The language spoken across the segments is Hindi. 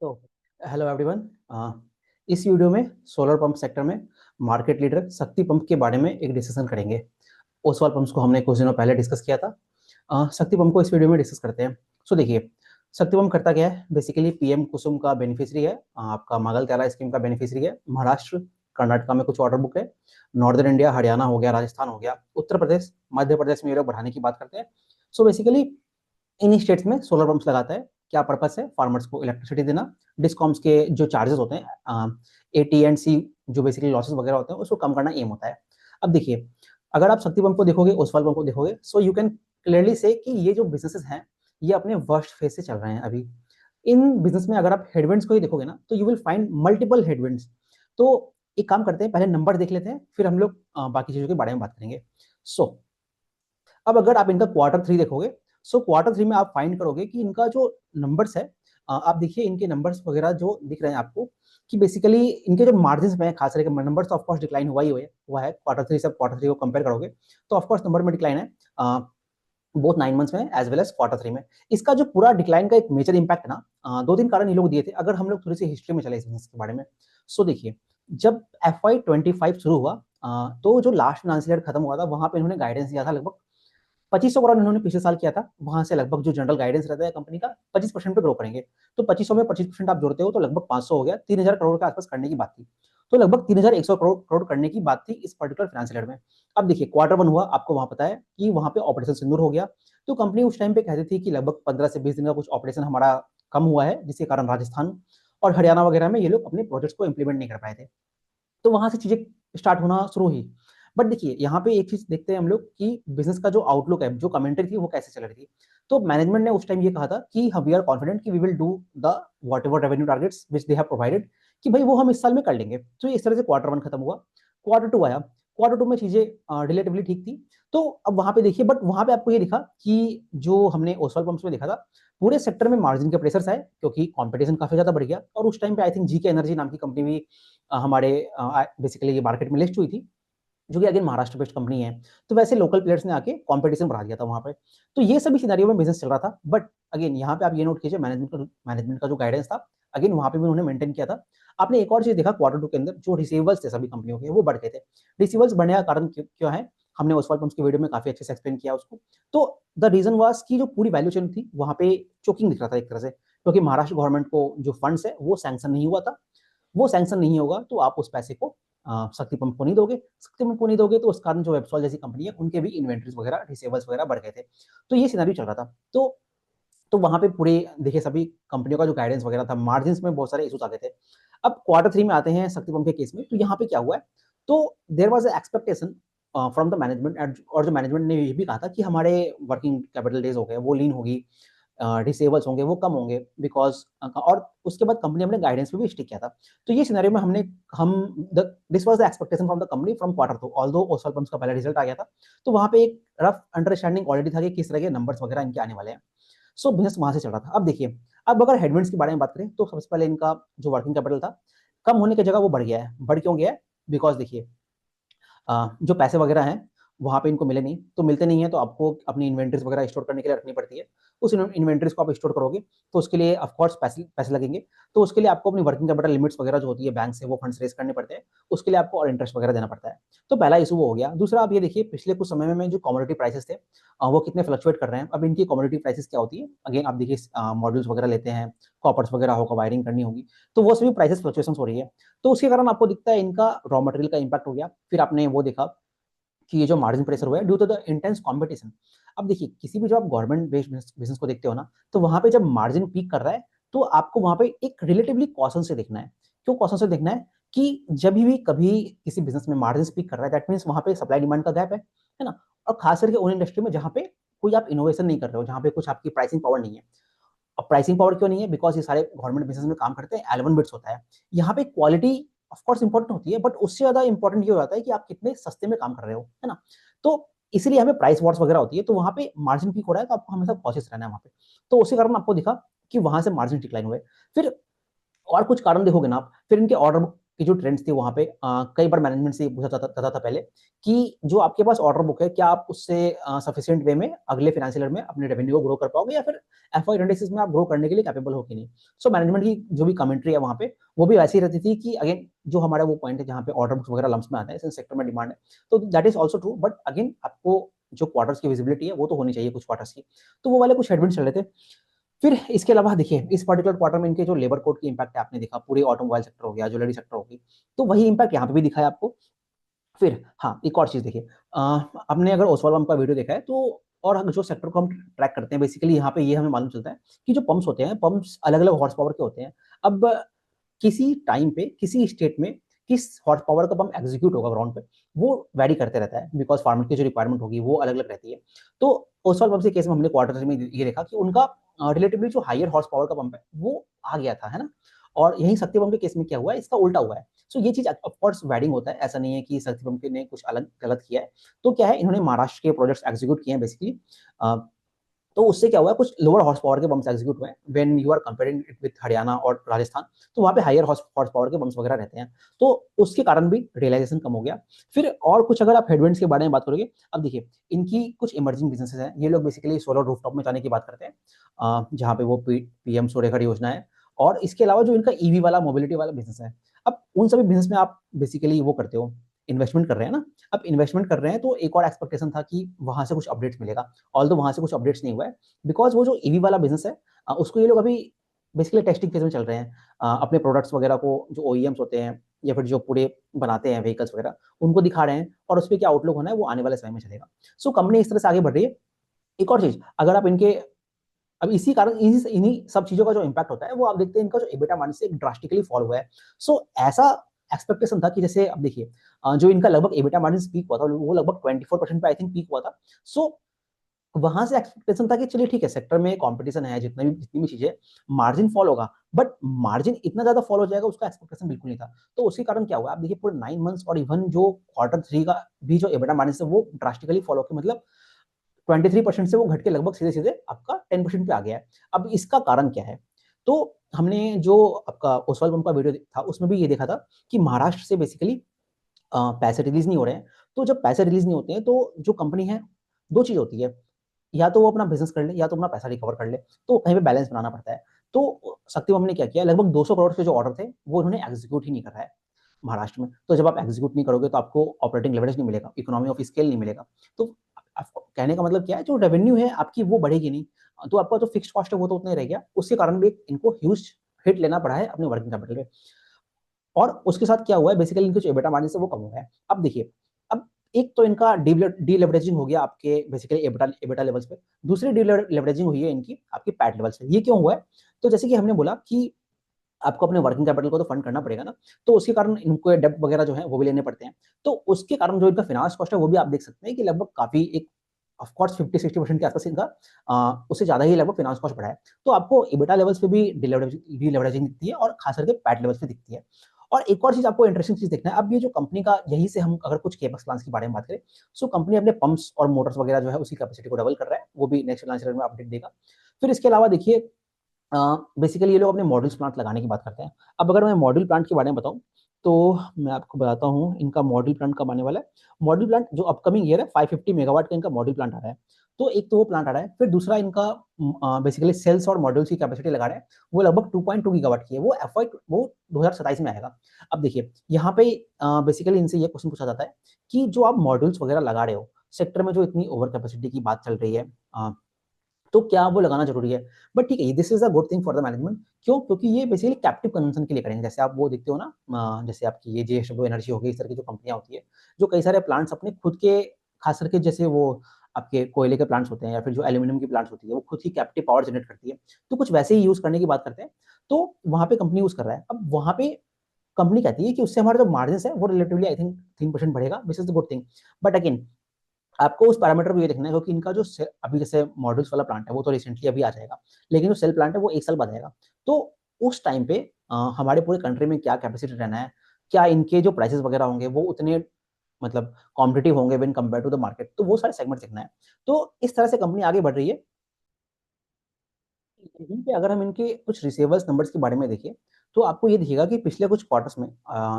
तो हेलो एवरीवन। इस वीडियो में सोलर पंप सेक्टर में मार्केट लीडर शक्ति पंप के बारे में एक डिस्कशन करेंगे। ओसवाल पंप्स को हमने कुछ दिनों पहले डिस्कस किया था। शक्ति पंप को इस वीडियो में डिस्कस करते हैं। सो देखिए, शक्ति पंप करता क्या है। बेसिकली पीएम कुसुम का बेनिफिशियरी है, आपका मांगल त्याला स्कीम का बेनिफिशियरी है। महाराष्ट्र, कर्नाटका में कुछ ऑर्डर बुक है। नॉर्दर्न इंडिया, हरियाणा हो गया, राजस्थान हो गया, उत्तर प्रदेश, मध्य प्रदेश में ये लोग बढ़ाने की बात करते हैं। सो बेसिकली इन स्टेट्स में सोलर पंप्स लगाता है। क्या पर्पस है? फार्मर्स को इलेक्ट्रिसिटी देना, डिस्कॉम्स के जो चार्जेस होते हैं, एटी एंड सी, जो बेसिकली लॉसेस वगैरह होते हैं, उसको कम करना एम होता है। अब देखिए, अगर आप शक्ति पंप को देखोगे, ओसवाल पंप को देखोगे, सो यू कैन क्लियरली से कि ये जो बिजनेसेस हैं, ये अपने वर्स्ट फेज से चल रहे हैं अभी। इन बिजनेस में अगर आप हेडविंड्स को ही देखोगे ना, तो you will find multiple headwinds. तो एक काम करते हैं, पहले नंबर देख लेते हैं, फिर हम लोग बाकी चीजों के बारे में बात करेंगे। सो अब अगर आप इनका क्वार्टर थ्री देखोगे, सो क्वार्टर थ्री में आप फाइंड करोगे कि इनका जो नंबर्स है, आप देखिए इनके नंबर्स वगैरह जो दिख रहे हैं आपको, कि बेसिकली इनके जो मार्जिन में खास करके नंबर्स ऑफ कोर्स डिक्लाइन हुआ है क्वार्टर थ्री से। क्वार्टर थ्री को कंपेयर करोगे तो ऑफ कोर्स नंबर में डिक्लाइन है, बोथ 9 मंथ्स में as well as quarter three में। इसका जो पूरा डिक्लाइन का एक मेजर इंपैक्ट है ना, दो तीन कारण ये लोग दिए थे। अगर हम लोग थोड़ी सी हिस्ट्री में चले इस बिजनेस के बारे में, सो देखिए, जब FY 25 शुरू हुआ, तो जो लास्ट फाइनेंशियल ईयर खत्म हुआ था, वहां पे इन्होंने गाइडेंस दिया था लगभग 2500 करोड़ इन्होंने पिछले साल किया था। वहां से लगभग जो जनरल गाइडेंस रहता है कंपनी का, 25% पे ग्रो करेंगे। तो 2500 में 25% आप जोड़ते हो तो लगभग 500 हो गया, 3000 करोड़ के आसपास करने की बात थी। तो लगभग 3100 करोड़ करने की बात थी इस पर्टिकुलर फाइनेंशियल ईयर में। अब देखिए, क्वार्टर वन हुआ, आपको वहां पता है कि वहां पे ऑपरेशन सिंदूर हो गया। तो कंपनी उस टाइम पे कहती थी कि लगभग 15 से 20 दिन का कुछ ऑपरेशन हमारा कम हुआ है, जिसके कारण राजस्थान और हरियाणा वगैरह में ये लोग अपने प्रोजेक्ट्स को इंप्लीमेंट नहीं कर पाए थे। तो वहां से चीजें स्टार्ट होना शुरू हुई। बट देखिए, यहाँ पे एक चीज देखते हैं हम लोग कि बिजनेस का जो आउटलुक है, जो कमेंट्री थी, वो कैसे चल रही थी। तो मैनेजमेंट ने उस टाइम ये कहा था कि वी आर कॉन्फिडेंट कि we will do the whatever revenue targets which they have provided, कि भाई वो हम इस साल में कर लेंगे। तो इस तरह से क्वार्टर वन खत्म हुआ। क्वार्टर टू आया। क्वार्टर टू में चीजें रिलेटिवली ठीक थी। तो अब वहां पे देखिए, बट वहां पे आपको ये दिखा कि जो हमने ओसवाल पंप्स में देखा था, पूरे सेक्टर में मार्जिन के प्रेशर्स आए, क्योंकि कंपटीशन काफी ज्यादा बढ़ गया। और उस टाइम पे आई थिंक जीके एनर्जी नाम की कंपनी भी हमारे बेसिकली ये मार्केट में लिस्ट हुई थी, जो कि अगेन महाराष्ट्र बेस्ड कंपनी है। तो वैसे लोकल प्लेयर्स ने आके कंपटीशन बढ़ा दिया था वहां पे। तो ये सभी सिनेरियो में बिजनेस चल रहा था। बट अगेन यहाँ पे आप ये नोट कीजिए, मैनेजमेंट का जो गाइडेंस था, अगेन वहां पे भी उन्होंने मेंटेन किया था। आपने एक और चीज देखा क्वार्टर टू के अंदर, जो रिसीवेबल्स थे सभी कंपनियों के, वो बढ़ गए थे। रिसीवेबल्स बढ़ने का कारण क्या है, हमने ओसवाल पंप्स की वीडियो में काफी अच्छे से एक्सप्लेन किया उसको। तो द रीजन वाज कि जो पूरी वैल्यू चेन थी, वहां पे चोकिंग दिख रहा था एक तरह से, क्योंकि महाराष्ट्र गवर्नमेंट को जो फंड्स है वो सैंक्शन नहीं हुआ था। वो सैंक्शन नहीं होगा तो आप उस पैसे को शक्ति पंप को नहीं दोगे। शक्ति पंप को नहीं दोगे तो उस कारण जो वेबसॉल जैसी कंपनी है, उनके भी इन्वेंट्रीज वगैरह, रिसेबल्स वगैरह बढ़ गए थे। तो ये सिनेरियो चल रहा था। तो वहां पे पूरे देखिए, सभी कंपनियों का जो गाइडेंस वगैरह था, मार्जिन में बहुत सारे इशूज आ गए थे। अब क्वार्टर थ्री में आते हैं शक्ति पंप के केस में, तो यहाँ पे क्या हुआ है, तो there was expectation from the management, और जो मैनेजमेंट ने ये भी कहा था कि हमारे वर्किंग कैपिटल डेज हो गए, वो लीन होगी, रिसेबल्स होंगे वो कम होंगे, बिकॉज और उसके बाद कंपनी हमने गाइडेंस पे भी स्टिक किया था। तो ये सिनेरियो में हम this was the expectation from the company from quarter two, although Oswal pumps का पहला रिजल्ट आ गया था। तो वहां पे एक रफ अंडरस्टैंडिंग ऑलरेडी था कि किस तरह के नंबर्स वगैरह इनके आने वाले हैं। सो बिजनेस वहां से चल रहा था। अब देखिए, अब अगर हेडविंड्स के बारे में बात करें, तो सबसे पहले इनका जो वर्किंग कैपिटल था, कम होने की जगह वो बढ़ गया है। बढ़ क्यों गया है? बिकॉज देखिए, जो पैसे वगैरह हैं वहाँ पे इनको मिले नहीं, तो मिलते नहीं है तो आपको अपनी इन्वेंट्रीज वगैरह स्टोर करने के लिए रखनी पड़ती है। उस इन्वेंट्रीज को आप स्टोर करोगे तो उसके लिए ऑफकोर्स पैसे पैसे लगेंगे। तो उसके लिए आपको अपनी वर्किंग कैपिटल लिमिट्स वगैरह जो होती है बैंक से, वो फंड्स रेज करने पड़ते हैं। उसके लिए आपको और इंटरेस्ट वगैरह देना पड़ता है। तो पहला इशू वो हो गया। दूसरा, आप ये देखिए, पिछले कुछ समय में जो कमोडिटी प्राइसेस थे, वो कितने फ्लक्चुएट कर रहे हैं। अब इनकी कमोडिटी प्राइसेस क्या होती है, अगेन आप देखिए, मॉड्यूल्स वगैरह लेते हैं, कॉपर्स वगैरह होगा, वायरिंग करनी होगी, तो वो सभी प्राइसेस फ्लक्चुएशन हो रही है। तो उसके कारण आपको दिखता है इनका रॉ मटेरियल का इंपैक्ट हो गया। फिर आपने वो देखा कि ये जो मार्जिन प्रेशर हुआ है due to the intense competition. अब देखिए, किसी भी जो आप गवर्नमेंट बेस्ड बिजनेस को देखते हो ना, तो वहां पे जब मार्जिन पीक कर रहा है, तो आपको वहां पे एक रिलेटिवली कॉशन से देखना है। क्यों कॉशन से देखना है? कि जब भी कभी किसी बिजनेस में मार्जिन पीक कर रहा है, दैट मीन्स वहां पे सप्लाई डिमांड का गैप है ना। और खास करके उन इंडस्ट्री में जहां पे कोई आप इनोवेशन नहीं कर रहे हो, जहां पे कुछ आपकी प्राइसिंग पावर नहीं है। अब प्राइसिंग पावर क्यों नहीं है? बिकॉज ये सारे गवर्नमेंट बिजनेस में काम करते हैं, एलेवन बिट्स होता है। यहाँ पे क्वालिटी ऑफ कोर्स इंपॉर्टेंट होती है, बट उससे ज्यादा इंपॉर्टेंट ये हो जाता है कि आप कितने सस्ते में काम कर रहे हो, है ना। तो इसलिए हमें प्राइस वॉर्स वगैरह होती है, तो वहां पे मार्जिन पीक हो रहा है, तो आपको हमेशा कॉशियस रहना है वहां पे। तो उसी कारण आपको दिखा कि वहां से मार्जिन डिक्लाइन हुए। फिर और कुछ कारण देखोगे ना आप, फिर इनके ऑर्डर बुक की जो ट्रेंड्स थी वहाँ पे कई बार मैनेजमेंट से ये पूछा जाता था पहले कि जो आपके पास ऑर्डर बुक है, क्या आप उससे सफिशिएंट वे में अगले फाइनेंशियल ईयर में अपने रेवेन्यू को ग्रो कर पाओगे, या फिर FY 26 में आप ग्रो करने के लिए कैपेबल हो कि नहीं। सो मैनेजमेंट की जो भी कमेंट्री है वहाँ पे वो भी वैसी रहती थी कि अगेन जो हमारा वो पॉइंट है जहाँ पे ऑर्डर बुक्स वगैरह लम्स में आते हैं, इस सेक्टर में डिमांड है, तो that is also true. But again आपको जो क्वार्टर्स की विजिबिलिटी है वो तो होनी चाहिए कुछ क्वार्टर्स की, तो वो वाले कुछ हेडविंड्स चल रहे थे। फिर इसके अलावा देखिए इस पर्टिकुलर क्वार्टर में इनके जो लेबर कोड की इंपैक्ट है आपने देखा, पूरे ऑटोमोबाइल सेक्टर हो गया, ज्वेलरी सेक्टर होगी, तो वही इंपैक्ट यहाँ पे भी दिखा है आपको। फिर हाँ, एक और चीज देखिए, आपने अगर ओसवाल पंप का वीडियो देखा है तो, और जो सेक्टर को हम ट्रैक करते हैं बेसिकली यहाँ पे ये हमें मालूम चलता है कि जो पंप्स होते हैं, पंप्स अलग अलग हॉर्स पावर के होते हैं। अब किसी टाइम पे किसी स्टेट में किस हॉर्स पावर का पंप एग्जीक्यूट होगा ग्राउंड पे, वो वैरी करते रहता है, बिकॉज फार्मर की जो रिक्वायरमेंट होगी वो अलग अलग रहती है। तो ओसवाल पंप के केस में हमने क्वार्टर में ये देखा कि उनका रिलेटिवली जो हायर हॉर्स पावर का पंप है वो आ गया था, है ना। और यही शक्ति पंप के केस में क्या हुआ है, इसका उल्टा हुआ है। सो ये चीज ऑफकोर्स वैडिंग होता है, ऐसा नहीं है कि शक्ति पंप ने कुछ अलग गलत किया है। तो क्या है, इन्होंने महाराष्ट्र के प्रोजेक्ट्स एग्जीक्यूट किए हैं बेसिकली, तो उससे क्या हुआ है, कुछ लोअर हॉर्स पावर के पंप्स एग्जीक्यूट हुए हैं when you are comparing it with Haryana और राजस्थान, तो वहाँ पे हायर हॉर्स पावर के पंप्स वगैरह रहते हैं, तो उसके कारण भी रियलाइजेशन कम हो गया। फिर और कुछ अगर आप हेडविंड्स के बारे में बात करोगे, अब देखिए इनकी कुछ इमर्जिंग बिजनेसेस हैं, ये लोग बेसिकली सोलर रूफटॉप में जाने की बात करते हैं, जहाँ पे वो PM सूर्यघर योजना है, और इसके अलावा जो इनका EV वाला मोबिलिटी वाला बिजनेस है। अब उन सभी बिजनेस में आप बेसिकली वो करते हो, इन्वेस्टमेंट कर रहे हैं ना। अब इन्वेस्टमेंट कर रहे हैं तो एक और एक्सपेक्टेशन था कि वहां से कुछ अपडेट्स मिलेगा, ऑल वहां से कुछ अपडेट्स नहीं हुआ है, बिकॉज वो जो EV वाला बिजनेस है उसको ये लोग अभी बेसिकली टेस्टिंग फेज में चल रहे हैं। अपने प्रोडक्ट्स वगैरह को जो OEMs होते हैं या फिर जो पूरे बनाते हैं व्हीकल्स वगैरह, उनको दिखा रहे हैं, और उस पर क्या आउटलुक होना है वो आने वाले समय में चलेगा। सो कंपनी इस तरह से आगे बढ़ रही है। एक और चीज, अगर आप इनके, अब इसी कारण इन्हीं सब चीजों का जो इम्पैक्ट होता है वो आप देखते हैं, इनका जो EBITDA मार्जिन से ड्रास्टिकली फॉल हुआ है। सो ऐसा एक्सपेक्टेशन था कि जैसे अब देखिए जो इनका लगभग EBITDA मार्जिन पीक हुआ था वो लगभग 24% पे आई थिंक पीक हुआ था। सो वहां से एक्सपेक्टेशन था कि चलिए ठीक है, सेक्टर में कंपटीशन है, जितनी भी चीजें, मार्जिन फॉल होगा, बट मार्जिन इतना ज्यादा फॉल हो जाएगा उसका एक्सपेक्टेशन बिल्कुल नहीं था। तो उसके कारण क्या हुआ, आप देखिए पूरे 9 मंथ्स और इवन जो Q3 का भी जो EBITDA मार्जिन है वो ड्रास्टिकली फॉल होकर मतलब 23% से वो घट के लगभग सीधे सीधे आपका 10% पे आ गया है। अब इसका कारण क्या है, तो हमने जो आपका ओसवाल पंप का वीडियो था उसमें भी ये देखा था कि महाराष्ट्र से बेसिकली पैसे रिलीज नहीं हो रहे हैं। तो जब पैसे रिलीज नहीं होते हैं तो जो कंपनी है, दो चीज होती है, या तो वो अपना बिजनेस कर ले या तो अपना पैसा रिकवर कर ले, तो कहीं पे बैलेंस बनाना पड़ता है। तो शक्ति पंप ने क्या किया, लगभग 200 करोड़ के जो ऑर्डर थे वो इन्होंने एग्जीक्यूट ही नहीं कर रहा है महाराष्ट्र में। तो जब आप एग्जीक्यूट नहीं करोगे तो आपको ऑपरेटिंग लेवरेज नहीं मिलेगा, इकोनॉमी ऑफ स्केल नहीं मिलेगा। तो आपको कहने का मतलब क्या है, जो रेवेन्यू है आपकी वो बढ़ेगी नहीं, तो आपका जो फिक्स कॉस्ट है वो तो उतना ही रह गया। उसके कारण भी इनको ह्यूज हिट लेना पड़ा है अपने वर्किंग कैपिटल में। और उसके साथ क्या हुआ है, बेसिकली इनके जो EBITDA मार्जिन से वो कम हुआ है। अब देखिए, अब एक तो इनका डीलेवरेजिंग हो गया आपके बेसिकली EBITDA लेवल्स पे, दूसरी डीलेवरेजिंग हुई है इनकी आपकी पैट लेवल्स पे। ये क्यों हुआ है, तो जैसे कि हमने बोला कि आपको अपने वर्किंग कैपिटल को तो फंड करना पड़ेगा ना, तो उसके कारण इनको डेब्ट वगैरह जो है वो भी लेने पड़ते हैं। तो उसके कारण जो इनका फाइनेंस कॉस्ट है वो भी आप देख सकते हैं कि लगभग काफी एक ऑफ कोर्स 50-60% के आसपास इनका उससे ज्यादा ही लगभग फाइनेंस कॉस्ट बढ़ा है। तो आपको EBITDA लेवल्स पे भी डीलेवरेजिंग दिखती है और खास करके पैट लेवल्स पे दिखती है। और एक और चीज आपको इंटरेस्टिंग चीज देखना है, अब ये जो कंपनी का, यही से हम अगर कुछ केपेक्स प्लान्स के बारे में बात करें, सो कंपनी अपने पंप्स और मोटर्स वगैरह जो है उसकी कैपेसिटी को डबल कर रहा है, वो भी नेक्स्ट फाइनेंशियल ईयर में अपडेट देगा। फिर इसके अलावा देखिए बेसिकली ये लोग अपने मॉड्यूल्स प्लांट लगाने की बात करते हैं। अब अगर मैं मॉड्यूल प्लांट के बारे में बताऊं तो मैं आपको बताता हूं इनका मॉड्यूल प्लांट कब आने वाला है। मॉड्यूल प्लांट जो अपकमिंग ईयर है 550 मेगावाट का इनका मॉड्यूल प्लांट आ रहा है। तो एक तो वो प्लांट आ रहा है, फिर दूसरा इनका बेसिकली सेल्स और मॉड्यूल्स की कैपेसिटी लगा रहे हैं, वो लगभग 2.2 गीगावाट की है, वो 2027 में आएगा। अब देखिए यहाँ पे बेसिकली इनसे ये क्वेश्चन पूछा जाता है कि जो आप मॉड्यूल्स वगैरह लगा रहे हो सेक्टर में, जो इतनी ओवर कैपेसिटी की बात चल रही है, तो क्या वो लगाना जरूरी है। बट ठीक है, this is a good thing for the management. क्यों, क्योंकि ये बेसिकली कैप्टिव कंजम्पशन के लिए करेंगे। जैसे आप वो देखते हो ना, जैसे आपकी ये JSW एनर्जी हो गई, इस तरह की जो कंपनियां होती है, जो कई सारे प्लांट्स अपने खुद के, खास करके जैसे वो आपके कोयले के प्लांट्स होते हैं या फिर जो एल्यूमिनियम की प्लांट्स होती है, वो खुद ही कैप्टिव पावर जनरेट करती है, तो कुछ वैसे ही यूज करने की बात करते हैं। तो वहां पे कंपनी यूज कर रहा है। अब वहां पे कंपनी कहती है कि उससे हमारा जो मार्जिन है वो रिलेटिवली आई थिंक 3% बढ़ेगा, which is the good thing. But again आपको उस पैरामीटर को ये देखना है, क्योंकि इनका जो अभी जैसे मॉड्यूल्स वाला प्लांट है वो तो रिसेंटली अभी आ जाएगा, लेकिन जो सेल प्लांट है वो 1 साल बाद आएगा। तो उस टाइम पे हमारे पूरे कंट्री में क्या कैपेसिटी रहना है, क्या इनके जो प्राइसेस वगैरह होंगे वो उतने मतलब कॉम्पिटिटिव होंगे when compare to the market, तो वो सारे सेगमेंट देखना है। तो इस तरह से कंपनी आगे बढ़ रही है। यहीं पे अगर हम इनके कुछ रिसीवर्स नंबर्स के बारे में देखें, तो आपको ये दिखेगा कि पिछले कुछ क्वार्टर्स में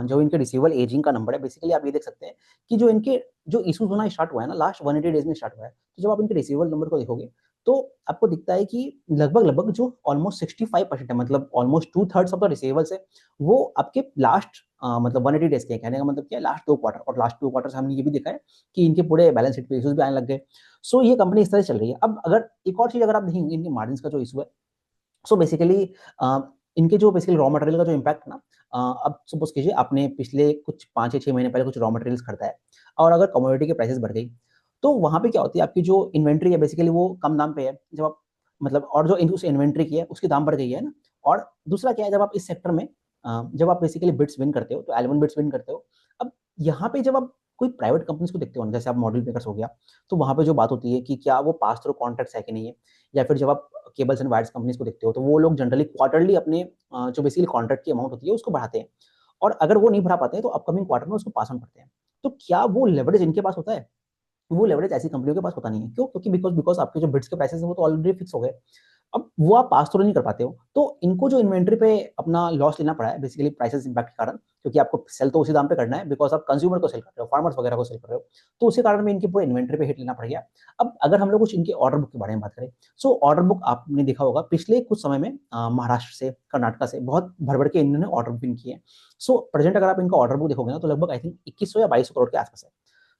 जो इनके रिसीवेबल एजिंग का नंबर है, बेसिकली आप ये देख सकते हैं कि जो इनके जो इश्यूज होना स्टार्ट हुआ है ना, लास्ट 180 डेज में स्टार्ट हुआ है। तो जब आप इनके रिसीवेबल नंबर को देखोगे, तो आपको दिखता है कि लगभग जो ऑलमोस्ट 65% है, मतलब ऑलमोस्ट 2/3 ऑफ द रिसीवेबल्स है, वो आपके लास्ट मतलब 180 डेज के हैं। कहने का मतलब क्या है, लास्ट 2 क्वार्टर, और लास्ट 2 क्वार्टर से हमने ये भी देखा है कि इनके पूरे बैलेंस शीट पे इश्यूज भी आने लग गए। सो ये कंपनी इस तरह से चल रही है। अब अगर एक और चीज अगर आप देखेंगे, इनके मार्जिन का जो इशू है, सो बेसिकली इनके जो बेसिकली रॉ मटेरियल का जो इम्पैक्ट ना, अब सपोज कीजिए आपने पिछले कुछ 5 या 6 महीने पहले कुछ रॉ मटेरियल्स खरीदा है, और अगर कमोडिटी की प्राइसेस बढ़ गई, तो वहाँ पे क्या होती है, आपकी जो इन्वेंट्री है बेसिकली वो कम दाम पे है। जब आप मतलब, और जो उस इन्वेंट्री की है उसकी दाम बढ़ गई है ना। और दूसरा क्या है, जब आप इस सेक्टर में जब आप बेसिकली बिड्स विन करते हो, तो L1 बिड्स विन करते हो। अब यहाँ पे जब आप कोई प्राइवेट कंपनीज को देखते हो ना, जैसे आप मॉडल मेकर्स हो गया, तो वहाँ पे जो बात होती है कि क्या वो पास थ्रू कॉन्ट्रैक्ट्स है कि नहीं है, या फिर जब आप केबल्स एंड वायर्स कंपनीज को देखते हो, तो वो लोग जनरली क्वार्टरली अपने जो बेसिकली कॉन्ट्रैक्ट की अमाउंट होती है उसको बढ़ाते हैं, और अगर वो नहीं बढ़ा पाते हैं तो अपकमिंग क्वार्टर में उसको पास ऑन करते हैं। तो क्या वो लेवरेज इनके पास होता है? वो लेवरेज ऐसी कंपनियों के पास होता नहीं है। क्यों? क्योंकि बिकॉज बिकॉज आपके जो बिड्स के प्राइसेस हैं वो तो ऑलरेडी फिक्स हो गए। अब वो आप पास थ्रू नहीं कर पाते हो, तो इनको जो इन्वेंट्री पे अपना लॉस लेना पड़ा है बेसिकली प्राइसेस इंपैक्ट के कारण, क्योंकि आपको सेल तो उसी दाम पे करना है, बिकॉज आप कंज्यूमर को सेल कर रहे हो, फार्मर्स वगैरह को सेल कर रहे हो, तो उसी कारण में इनकी पूरे इन्वेंट्री पे हिट लेना पड़ गया। अब अगर हम लोग कुछ इनके ऑर्डर बुक के बारे में बात करें, सो ऑर्डर बुक आपने देखा होगा पिछले कुछ समय में महाराष्ट्र से, कर्नाटक से बहुत भर के इन्होंने ऑर्डर बुकिंग किए हैं। सो प्रेजेंट अगर आप इनका ऑर्डर बुक देखोगे ना, तो लगभग आई थिंक 2100 या 2200 करोड़ के आसपास है।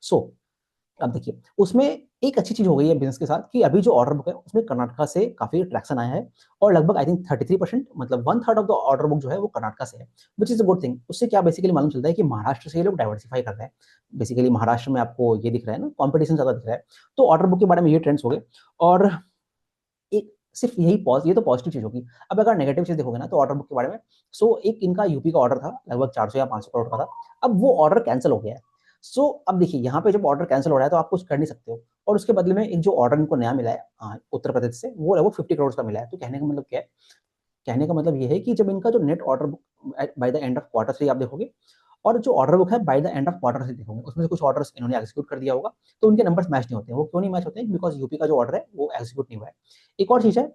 सो अब देखिए, उसमें एक अच्छी चीज हो गई है बिजनेस के साथ, कि अभी जो ऑर्डर बुक है उसमें कर्नाटका से काफी ट्रैक्शन आया है, और लगभग आई थिंक 33%, मतलब 1/3 ऑफ द ऑर्डर बुक जो है वो कर्नाटका से है, विच इज अ गुड थिंग। उससे क्या बेसिकली मालूम चलता है कि महाराष्ट्र से ये लोग डाइवर्सिफाई कर रहे हैं। बेसिकली महाराष्ट्र में आपको ये दिख रहा है ना, कॉम्पिटिशन ज्यादा दिख रहा है। तो ऑर्डर बुक के बारे में ये ट्रेंड्स हो गए। और एक सिर्फ यही ये तो पॉजिटिव चीज होगी। अब अगर नेगेटिव चीज देखोगे ना, तो ऑर्डर बुक के बारे में, सो एक इनका यूपी का ऑर्डर था, लगभग 400 या 500 करोड़ का था। अब वो ऑर्डर कैंसिल हो गया है। सो अब देखिए, यहाँ पे जब ऑर्डर कैंसिल हो रहा है तो आप कुछ कर नहीं सकते हो, और उसके बदले में एक जो ऑर्डर इनको नया मिला है उत्तर प्रदेश से, वो लगभग 50 करोड़ का मिला है। तो कहने का मतलब क्या है? कहने का मतलब ये है कि जब इनका जो net order book by the end of quarter 3 आप देखोगे, और जो ऑर्डर बुक है by the end of quarter 3 देखोगे, उसमें से कुछ ऑर्डर्स इन्होंने एग्जीक्यूट कर दिया होगा, तो उनके नंबर्स मैच नहीं होते हैं। वो क्यों नहीं मैच होते हैं? बिकॉज यूपी का जो ऑर्डर है वो एग्जीक्यूट नहीं हुआ है। एक और चीज है,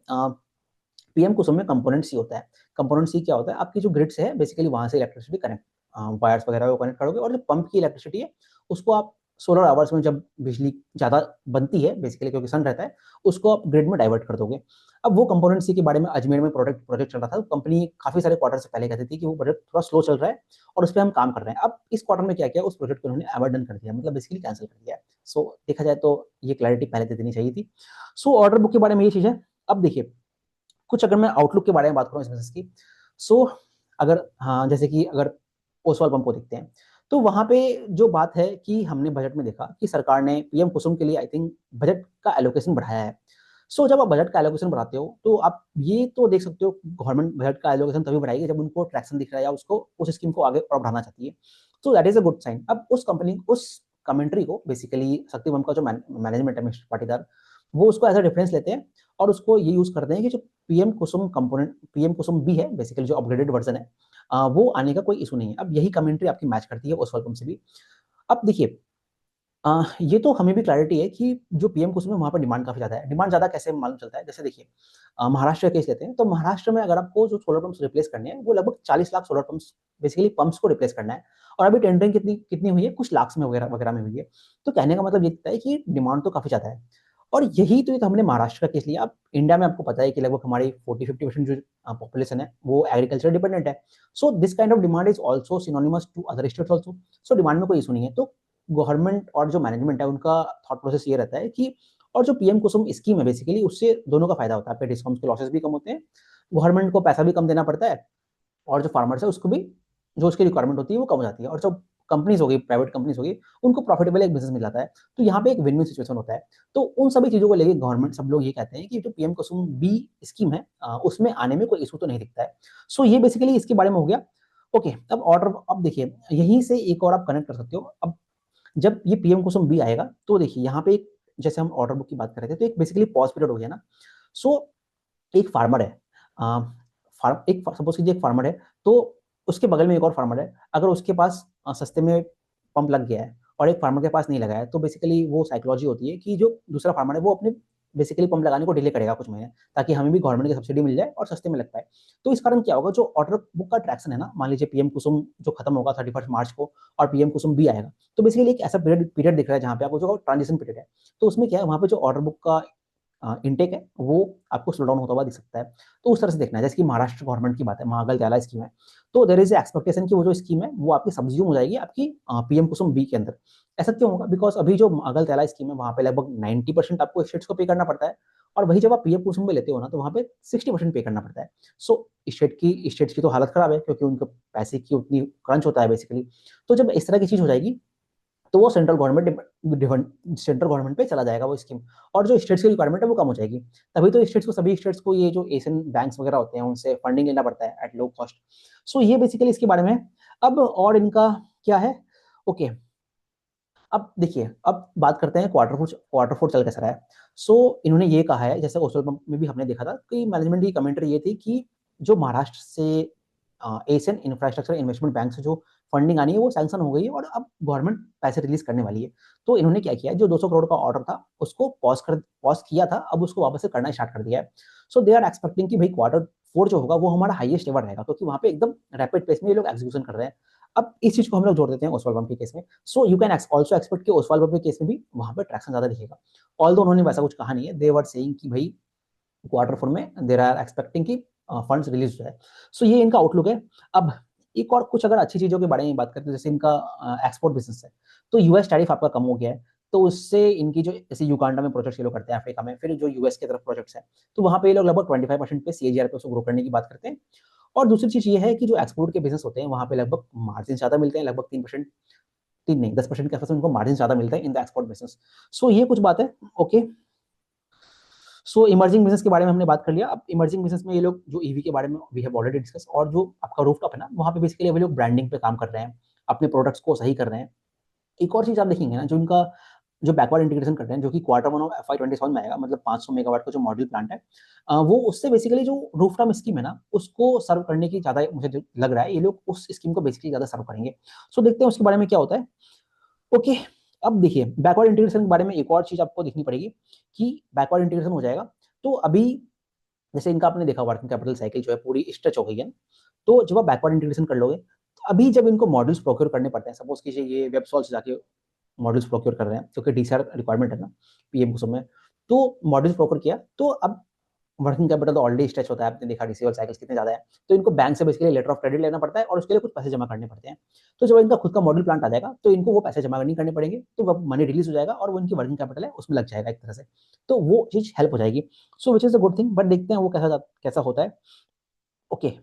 पीएम कुसुम में कंपोनेंट सी होता है। कंपोनेंट सी क्या होता है? आपकी जो ग्रिड से है बेसिकली, वहां से इलेक्ट्रिसिटी कनेक्ट, वायर्स वगैरह को कनेक्ट करोगे, और जो पंप की इलेक्ट्रिसिटी है उसको आप सोलर आवर्स में, जब बिजली ज्यादा बनती है बेसिकली क्योंकि सन रहता है, उसको आप ग्रिड में डाइवर्ट कर दोगे। अब वो कंपोनेंट सी के बारे में अजमेर में प्रोजेक्ट चल रहा था, तो कंपनी काफी सारे क्वार्टर से पहले कहती थी कि वो प्रोजेक्ट थोड़ा स्लो चल रहा है और उस पर हम काम कर रहे हैं। अब इस क्वार्टर में क्या किया, उस प्रोजेक्ट को उन्होंने अबैंडन कर दिया, मतलब बेसिकली कैंसिल कर दिया। सो देखा जाए तो ये क्लैरिटी पहले दे देनी चाहिए थी। सो ऑर्डर बुक के बारे में ये चीज है। अब देखिए, कुछ अगर मैं आउटलुक के बारे में बात करूँ इस बिजनेस की, सो अगर हाँ, जैसे कि अगर ओसवाल पंप को देखते हैं, तो वहां पे जो बात है कि हमने बजट में देखा कि सरकार ने पीएम कुसुम के लिए आई थिंक बजट का एलोकेशन बढ़ाया है। सो जब आप बजट का एलोकेशन बढ़ाते हो, तो आप ये तो देख सकते हो गवर्नमेंट बजट का एलोकेशन तभी बढ़ाएगी जब उनको ट्रैक्शन दिख रहा है, या उसको उस स्कीम को आगे और बढ़ाना चाहती है। तो that is a good sign. अब उस कमेंट्री को बेसिकली शक्ति पंप का जो मैनेजमेंट है, मिस्टर पाटीदार, वो उसको एज अ रेफरेंस लेते हैं, और उसको ये यूज करते हैं कि जो पीएम कुसुम बी है बेसिकली, जो अपग्रेडेड वर्जन है, वो आने का कोई इशू नहीं है। अब यही कमेंट्री आपकी मैच करती है ओसवाल पंप से भी। अब देखिए, ये तो हमें भी क्लैरिटी है कि जो पीएम कुसुम है वहाँ पर डिमांड काफ़ी ज़्यादा है। डिमांड ज़्यादा कैसे मालूम चलता है? जैसे देखिए, महाराष्ट्र का केस लेते हैं, तो महाराष्ट्र में अगर आपको जो सोलर पंप्स रिप्लेस करने हैं, वो लगभग 40 lakh solar pumps, basically pumps को रिप्लेस करना है, और अभी टेंडरिंग कितनी कितनी हुई है? कुछ लाख्स में वगैरह वगैरह में हुई है। तो कहने का मतलब ये दिखता है कि डिमांड तो काफ़ी ज़्यादा है। और यही तो हमने महाराष्ट्र का केस लिया। अब इंडिया में आपको पता है कि लगभग हमारी 40-50% जो पॉपुलेशन है वो एग्रीकल्चर डिपेंडेंट है। So this kind of demand is also synonymous to other states also. So demand में कोई इशू नहीं है। तो गवर्नमेंट और जो मैनेजमेंट है उनका थॉट प्रोसेस ये रहता है कि, और जो पीएम कुसुम स्कीम है बेसिकली, उससे दोनों का फायदा होता है। आपके डिस्कॉम्स के लॉसेस भी कम होते हैं, गवर्नमेंट को पैसा भी कम देना पड़ता है, और जो फार्मर्स है उसको भी जो उसकी रिक्वायरमेंट होती है वो कम हो जाती है, और जो कंपनीज होगी, प्राइवेट कंपनीज होगी, उनको प्रॉफिटेबल एक बिजनेस मिल जाता है। तो यहाँ पे एक विन विन सिचुएशन होता है। तो उन सभी चीजों को लेके गवर्नमेंट, सब लोग ये कहते हैं कि जो पीएम कुसुम बी स्कीम है, उसमें आने में कोई इशू तो नहीं दिखता है। सो ये बेसिकली इसके बारे में हो गया। ओके, अब देखिए, यहीं से एक और आप कनेक्ट कर सकते हो। अब जब ये पीएम कुसुम बी आएगा, तो देखिए यहाँ पे एक, जैसे हम ऑर्डर बुक की बात कर रहे थे, तो एक बेसिकली पॉज पीरियड हो गया ना। सो एक फार्मर है, एक सपोज कीजिए एक फार्मर है, तो उसके बगल में एक और फार्मर है। अगर उसके पास सस्ते में पंप लग गया है और एक फार्मर के पास नहीं लगा है, तो बेसिकली वो साइकोलॉजी होती है कि जो दूसरा फार्मर है वो अपने बेसिकली पंप लगाने को डिले करेगा कुछ महीने, ताकि हमें भी गवर्नमेंट की सब्सिडी मिल जाए और सस्ते में लग पाए। तो इस कारण क्या होगा, जो ऑर्डर बुक का ट्रैक्शन है ना, मान लीजिए पीएम कुसुम जो खत्म होगा 31 मार्च को और पीएम कुसुम भी आएगा, तो बेसिकली एक ऐसा पीरियड दिख रहा है जहाँ पे आपको जो ट्रांजिशन पीरियड है, तो उसमें क्या है, वहाँ पे जो ऑर्डर बुक का इनटेक है वो आपको स्लो डाउन होता हुआ दिख सकता है। तो उस तरह से देखना है, जैसे कि महाराष्ट्र गवर्नमेंट की बात है, महागल त्याला स्कीम है, तो देयर इज एक्सपेक्टेशन कि वो जो स्कीम है वो आपकी सब्सिडी हो जाएगी आपकी पीएम कुसुम बी के अंदर। ऐसा क्यों होगा, बिकॉज अभी जो महागल त्याला स्कीम है वहाँ पे लगभग 90% आपको स्टेट्स को पे करना पड़ता है, और वही जब आप पीएम कुसुम में लेते हो ना, तो वहाँ पे 60% पे करना पड़ता है। सो स्टेट्स की तो हालत खराब है, क्योंकि उनके पैसे की उतनी क्रंच होता है बेसिकली। तो जब इस तरह की चीज हो जाएगी, तो वो सेंट्रल गवर्नमेंट पे चला जाएगा वो स्कीम, और जो स्टेट्स की रिक्वायरमेंट है वो कम हो जाएगी। तभी तो सभी स्टेट्स को ये जो एशियन बैंक्स वगैरह होते हैं उनसे फंडिंग लेना पड़ता है एट लो कॉस्ट। सो ये बेसिकली इसके बारे में है। अब और इनका क्या है, ओके अब देखिए, अब बात करते हैं क्वार्टर फोर चल कैसा रहा है। सो इन्होंने ये कहा है, जैसे ओस्टल पंप में भी हमने देखा था कि मैनेजमेंट की कमेंट्री ये थी कि जो महाराष्ट्र से एशियन इंफ्रास्ट्रक्चर इन्वेस्टमेंट बैंक से जो फंडिंग आनी है वो सैंक्शन हो गई है, और अब गवर्नमेंट पैसे रिलीज करने वाली है। तो इन्होंने क्या किया है, जो 200 करोड़ का ऑर्डर था उसको पॉज किया था, अब उसको वापस से करना स्टार्ट कर दिया है। सो दे आर एक्सपेक्टिंग कि भाई क्वार्टर फोर जो होगा वो हमारा हाईएस्ट एवर रहेगा, क्योंकि वहाँ पे एकदम रैपिड पेस में ये लोग एग्जीक्यूशन कर रहे हैं। अब इस चीज को हम लोग जोड़ देते हैं ओसवाल पंप के केस में। So you can also expect कि ओसवाल पंप के केस में भी वहाँ पे ट्रैक्शन ज्यादा दिखेगा। ऑल्दो उन्होंने वैसा कुछ कहा नहीं है, दे वर सेइंग कि भाई क्वार्टर फोर में देर आर एक्सपेक्टिंग कि फंड्स रिलीज हो जाए। सो ये इनका आउटलुक है। अब एक और कुछ अगर अच्छी चीजों के बारे में बात करते हैं, जैसे इनका एक्सपोर्ट बिजनेस है, तो यूएस टैरिफ आपका कम हो गया है, तो उससे इनकी जो जैसे युगांडा में प्रोजेक्ट्स ये लोग करते हैं अफ्रीका में, फिर जो यूएस की तरफ प्रोजेक्ट्स है, तो वहाँ पे ये लोग लगभग 25% पे सीएजीआर पे उसको ग्रो करने की बात करते हैं। और दूसरी चीज ये है कि जो एक्सपोर्ट के बिजनेस होते हैं वहाँ पे लगभग मार्जिन ज्यादा मिलते हैं, लगभग 3%, 3 नहीं 10% के आसपास उनको मार्जिन ज्यादा मिलता है इन द एक्सपोर्ट बिजनेस। सो ये कुछ बात है, ओके। सो इमर्जिंग बिजनेस के बारे में हमने बात कर लिया। अब इमर्जिंग बिजनेस में ये लोग जो ईवी के बारे में वी हैव ऑलरेडी डिस्कस, और जो आपका रूफटॉप है ना, वहाँ पे बेसिकली अभी लोग ब्रांडिंग पे काम कर रहे हैं, अपने प्रोडक्ट्स को सही कर रहे हैं। एक और चीज आप देखेंगे ना, जो इनका जो बैकवर्ड इंटीग्रेशन कर रहे हैं, जो कि क्वार्टर वन ऑफ FY27 में आएगा, मतलब 500 मेगावाट का जो मॉड्यूल प्लांट है, वो उससे बेसिकली जो रूफटॉप स्कीम है ना उसको सर्व करने की ज्यादा मुझे लग रहा है, ये लोग उस स्कीम को बेसिकली ज्यादा सर्व करेंगे। सो देखते हैं उसके बारे में क्या होता है, ओके। अब देखिए बैकवर्ड इंटीग्रेशन के बारे में एक और चीज आपको देखनी पड़ेगी कि बैकवर्ड इंटीग्रेशन हो जाएगा, तो अभी जैसे इनका आपने देखा वर्किंग कैपिटल साइकिल जो है पूरी स्ट्रेच हो गई है, तो जब आप बैकवर्ड इंटीग्रेशन कर लोगे, तो अभी जब इनको मॉडल्स प्रोक्योर करने पड़ते हैं, सपोज कीजिए ये वेबसॉल से जाके मॉडल्स प्रोक्योर कर रहे हैं, क्योंकि डीसीआर रिक्वायरमेंट है ना पीएम कुसुम में, तो मॉडल्स प्रोक्योर किया, तो अब वर्किंग कैपिटल तो ऑलरेडी स्ट्रेच होता है, आपने देखा रिसीवेबल साइकिल्स कितने ज्यादा है, तो इनको बैंक से बेसिकली लेटर ऑफ क्रेडिट लेना पड़ता है और उसके लिए कुछ पैसे जमा करने पड़ते हैं। तो जब इनका खुद का मॉडल प्लांट आ जाएगा तो इनको वो पैसे जमा नहीं करने पड़ेंगे, तो वो मनी रिलीज हो जाएगा और वो इनकी वर्किंग कैपिटल है उसमें लग जाएगा एक तरह से, तो वो चीज हेल्प हो जाएगी। So which is a good thing, but देखते हैं वो कैसा होता है, ओके।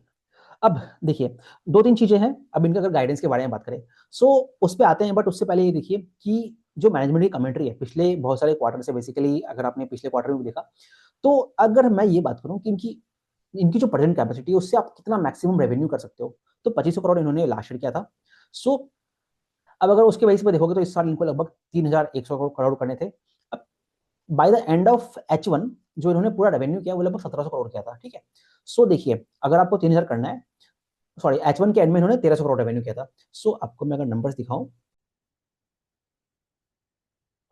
अब देखिए दो तीन चीजें हैं, अब इनका अगर गाइडेंस के बारे में बात करें, सो उस पर आते हैं, बट उससे पहले ये देखिए कि जो मैनेजमेंट की कमेंट्री है पिछले बहुत सारे क्वार्टर से, बेसिकली अगर आपने पिछले क्वार्टर में भी देखा, तो अगर मैं ये बात करूं कि इनकी इनकी जो प्रेजेंट कैपेसिटी है उससे आप कितना मैक्सिमम रेवेन्यू कर सकते हो, तो 2500 करोड़ इन्होंने लास्ट ईयर किया था। सो अब अगर उसके बेसिस पे देखोगे तो इस साल इनको लगभग 3100 करोड़ करने थे। अब by the end of H1 जो इन्होंने पूरा रेवेन्यू किया वो लगभग 1700 करोड़ किया था, ठीक है। सो देखिए अगर आपको 3000 करना है, सॉरी H1 के एंड में इन्होंने 1300 करोड़ रेवेन्यू किया था। सो आपको मैं अगर नंबर्स दिखाऊं,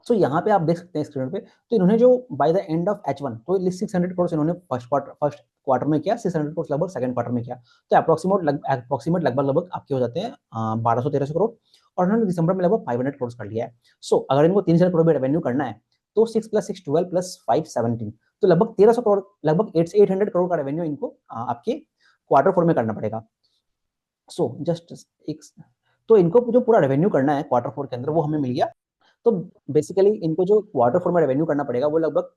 सो यहाँ पे आप देख सकते हैं स्क्रीन पे, तो इन्होंने जो by the end of H1 तो 600 करोड़ इन्होंने फर्स्ट क्वार्टर में किया, 600 करोड़ लगभग सेकंड क्वार्टर में किया, तो अप्रोक्सीमेट लगभग आपके हो जाते हैं 1200-1300 करोड़, और उन्होंने दिसंबर में लगभग 500 करोड़ कर लिया है। सो अगर इनको 3000 करोड़ भी रेवेन्यू करना है, तो 6 + 6 12 + 5 17, तो लगभग 1300 करोड़, लगभग 800 करोड़ का रेवेन्यू इनको आपके क्वार्टर फोर में करना पड़ेगा। सो जस्ट एक, तो इनको जो पूरा रेवेन्यू करना है क्वार्टर फोर के अंदर वो हमें मिल गया। तो बेसिकली इनको जो क्वार्टर फोर में रेवेन्यू करना पड़ेगा वो लगभग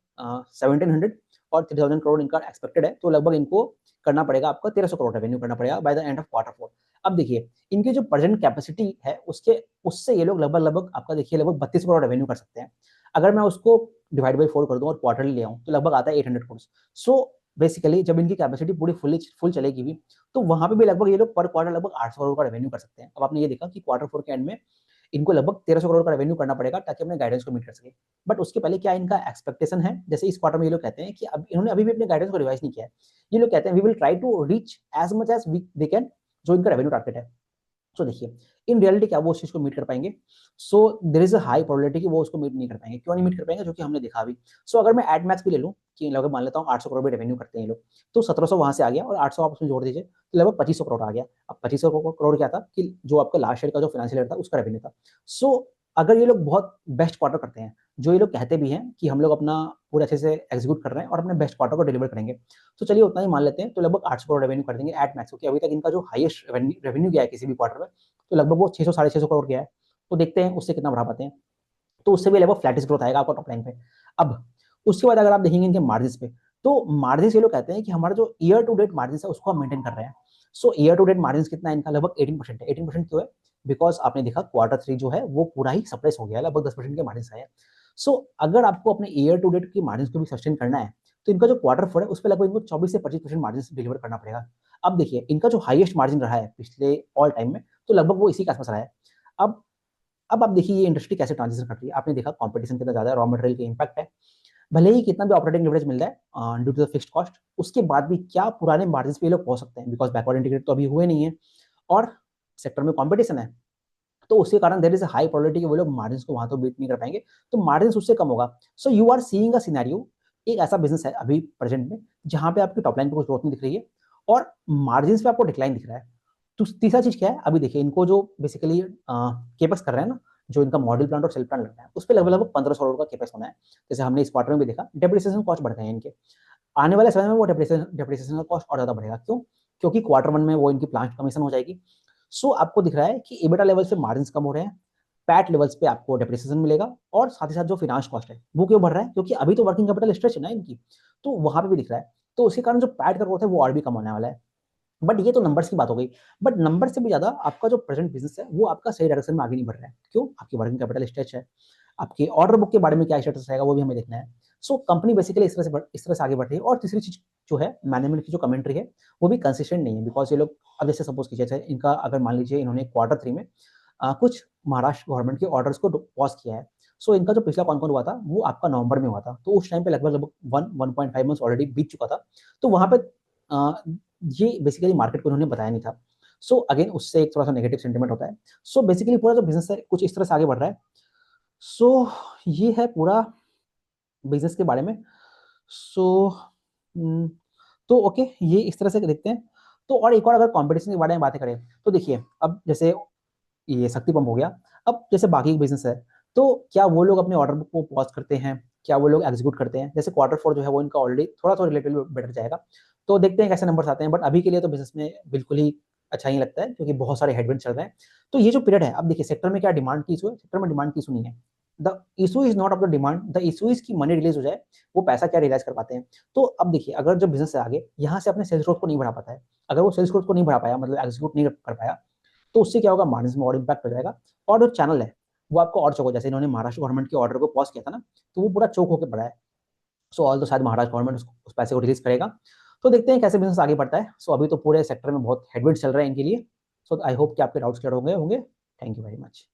1700 और 3000 करोड़ इनका एक्सपेक्टेड है, तो लगभग इनको करना पड़ेगा आपका 1300 करोड़ रेवेन्यू करना पड़ेगा by the end of quarter four. अब देखिए इनकी जो प्रेजेंट कैपेसिटी है उसके उससे ये लोग लगभग लगभग आपका देखिए लगभग 32 करोड़ रेवेन्यू कर सकते हैं। अगर मैं उसको डिवाइड बाई 4 कर दूं और क्वार्टरली ले आऊं तो लगभग आता है 800 करोड़। सो बेसिकली जब इनकी कैपेसिटी पूरी फुल चलेगी भी, तो वहां पे भी लगभग ये लोग पर क्वार्टर लगभग 800 करोड़ का रेवेन्यू कर सकते हैं। अब आपने ये देखा कि क्वार्टर फोर के एंड में इनको लगभग 1300 करोड़ का रेवेन्यू करना पड़ेगा ताकि अपने गाइडेंस को मीट कर सके। बट उसके पहले क्या इनका एक्सपेक्टेशन है, जैसे इस क्वार्टर में ये लोग कहते हैं कि अब इन्होंने अभी भी अपने गाइडेंस को रिवाइज नहीं किया है, ये लोग कहते हैं we will try to reach as much as they can, जो इनका रेवेन्यू टारगेट है। सो देखिए इन रियलिटी क्या वो उस चीज को मीट कर पाएंगे? So there is a high probability कि वो उसको मीट नहीं कर पाएंगे। क्यों नहीं मीट कर पाएंगे? जो कि हमने देखा अभी। सो अगर मैं एडमैक्स भी ले लूं कि लगभग मान लेता हूँ 800 करोड़ भी रेवेन्यू करते हैं ये लोग, तो 1700 वहां से आ गया और 800 आप उसमें जोड़ दीजिए तो लगभग 2500 करोड़ आ गया। अब 2500 करोड़ क्या था कि जो आपका लास्ट ईयर का जो फाइनेंशियल ईयर था उसका रेवेन्यू था। सो अगर ये लोग बहुत बेस्ट क्वार्टर करते हैं, जो ये लोग कहते भी हैं कि हम लोग अपना पूरे अच्छे से एग्जीक्यूट कर रहे हैं और अपने बेस्ट क्वार्टर को डिलीवर करेंगे, तो चलिए उतना ही मान लेते हैं, तो लगभग 800 करोड़ रेवेन्यू कर देंगे एट मैक्स, क्योंकि अभी तक इनका जो हाईएस्ट रेवेन्यू गया है किसी भी क्वार्टर में, तो लगभग वो 600 साढ़े 600 करोड़ गया है। तो देखते हैं उससे कितना बढ़ा पाते हैं। तो उससे भी लगभग फ्लैटिश ग्रोथ आएगा आपका टॉप लाइन पे। अब उसके बाद अगर आप देखेंगे इनके मार्जिन पे, तो मार्जिन ये लोग कहते हैं कि हमारा जो ईयर टू डेट मार्जिन है उसको हम मेंटेन कर रहे हैं। सो ईयर टू डेट मार्जिन कितना है इनका? लगभग 18% है। 18% क्यों है? बिकॉज आपने देखा क्वार्टर 3 जो है वो पूरा ही सप्रेस हो गया है, लगभग 10% के मार्जिन आए हैं। सो अगर आपको अपने ईयर टू डेट की मार्जिन को भी सस्टेन करना है, तो इनका जो क्वार्टर 4 है उस पर लगभग इनको 24 से 25% मार्जिन डिलीवर करना पड़ेगा। अब देखिए इनका जो हाईएस्ट मार्जिन रहा है पिछले ऑल टाइम में, तो लगभग वो इसी के आसपास रहा है। अब अब आप देखिए ये इंडस्ट्री कैसे ट्रांजिशन कर रही है। आपने देखा कंपटीशन कितना ज्यादा है, रॉ मटेरियल के इम्पैक्ट है, भले ही कितना भी ऑपरेटिंग लेवरेज मिल रहा है due to the fixed cost, उसके बाद भी क्या पुराने मार्जिन पे ये लोग पहुंच सकते हैं? बिकॉज बैकवर्ड इंटीग्रेट तो अभी हुए नहीं है और सेक्टर में कंपटीशन है, तो उसके कारण there is a high probability कि वो लोग मार्जिन को वहां तो बीट नहीं कर पाएंगे, तो मार्जिन उससे कम होगा। So you are seeing a scenario, एक ऐसा बिजनेस है अभी प्रेजेंट में जहां पे आपकी टॉप लाइन पे कुछ ग्रोथ नहीं दिख रही है और मार्जिन पे आपको डिक्लाइन दिख रहा है। तो तीसरा चीज क्या है? अभी देखिए इनको जो बेसिकली केपेक्स कर रहे हैं ना, जो इनका मॉडल प्लांट और सेल प्लांट लगना है, उस पर लगभग लगभग 1500 करोड़ का केपेक्स होना है। जैसे हमने इस क्वार्टर में भी देखा डेप्रिसिएशन कॉस्ट बढ़ गए हैं इनके। आने वाले समय में वो डेप्रिसिएशन का कॉस्ट और ज्यादा बढ़ेगा। क्यों? क्योंकि क्वार्टर 1 में वो इनकी प्लांट कमीशन हो जाएगी। सो आपको दिख रहा है कि एबिटा लेवल से मार्जिन कम हो रहे हैं, पैट लेवल्स पे आपको डेप्रिसिएशन मिलेगा और साथ ही साथ जो फाइनेंस कॉस्ट है वो क्यों बढ़ रहा है? क्योंकि अभी तो वर्किंग कैपिटल स्ट्रेच है ना इनकी, तो वहां पे भी दिख रहा है। तो उसी कारण जो पैट का ग्रोथ है वो और भी कम होने वाला है। बट ये तो नंबर्स की बात हो गई। बट नंबर से भी ज्यादा आपका जो प्रेजेंट बिजनेस है वो आपका सही डायरेक्शन में आगे नहीं बढ़ रहा है। क्यों? आपकी वर्किंग कैपिटल स्ट्रेच है, आपके ऑर्डर बुक के बारे में क्या स्टेटस रहेगा वो भी हमें देखना है। सो कंपनी बेसिकली इस तरह से आगे बढ़ रही है। और तीसरी चीज जो है, मैनेजमेंट की जो कमेंट्री है वो भी कंसिस्टेंट नहीं है। बिकॉज ये लोग अब जैसे सपोज कीजिए इनका अगर मान लीजिए इन्होंने क्वार्टर 3 में कुछ महाराष्ट्र गवर्नमेंट के ऑर्डर्स को पॉज किया है। सो इनका जो पिछला कॉन हुआ था वो आपका नवंबर में हुआ था, तो उस टाइम पे लगभग लगभग 1.5 मंथ्स ऑलरेडी बीत चुका था। तो वहां पे ये बेसिकली मार्केट को उन्होंने बताया नहीं था। सो अगेन उससे एक थोड़ा सा नेगेटिव सेंटीमेंट होता है। सो बेसिकली पूरा जो बिजनेस है कुछ इस तरह से आगे बढ़ रहा है। सो ये है पूरा बिजनेस के बारे में। सो तो ओके ये इस तरह से देखते हैं। तो और एक और अगर कंपटीशन के बारे में बातें करें, तो देखिए अब जैसे ये शक्ति पंप हो गया, अब जैसे बाकी बिजनेस है, तो क्या वो लोग अपने ऑर्डर बुक को पॉज करते हैं? क्या वो लोग एग्जीक्यूट करते हैं? जैसे क्वार्टर 4 जो है वो इनका ऑलरेडी थोड़ा थोड़ा रिलेटिव बेटर जाएगा, तो देखते हैं कैसे नंबर्स आते हैं। बट अभी के लिए तो बिजनेस में बिल्कुल ही अच्छा ही लगता है क्योंकि बहुत सारे हेडविंड चल रहे हैं। तो ये जो पीरियड है, अब देखिए सेक्टर में क्या डिमांड की इशू है? सेक्टर में डिमांड की इशू नहीं है। The issue is not of the demand, the issue is की मनी रिलीज हो जाए, वो पैसा क्या रियलाइज कर पाते हैं। तो अब देखिए अगर जो बिजनेस है आगे यहाँ से अपने सेल्स ग्रोथ को नहीं बढ़ा पाता है, अगर वो सेल्स ग्रोथ को नहीं बढ़ा पाया मतलब एग्जीक्यूट नहीं कर पाया, तो उससे क्या होगा? मार्जिन में और इम्पैक्ट हो जाएगा और जो चैनल है वो आपको और चौक हो, जैसे इन्होंने महाराष्ट्र गवर्नमेंट के ऑर्डर को पॉज किया था ना, तो वो पूरा चौक होकर पड़ा है। सो ऑल तो शायद महाराष्ट्र गवर्नमेंट उस पैसे को रिलीज करेगा। तो देखते हैं कैसे बिजनेस आगे बढ़ता है। सो अभी तो पूरे सेक्टर में बहुत हेडविंड चल रहे हैं इनके लिए। सो आई होप कि आपके डाउट्स क्लियर होंगे होंगे। Thank you very much.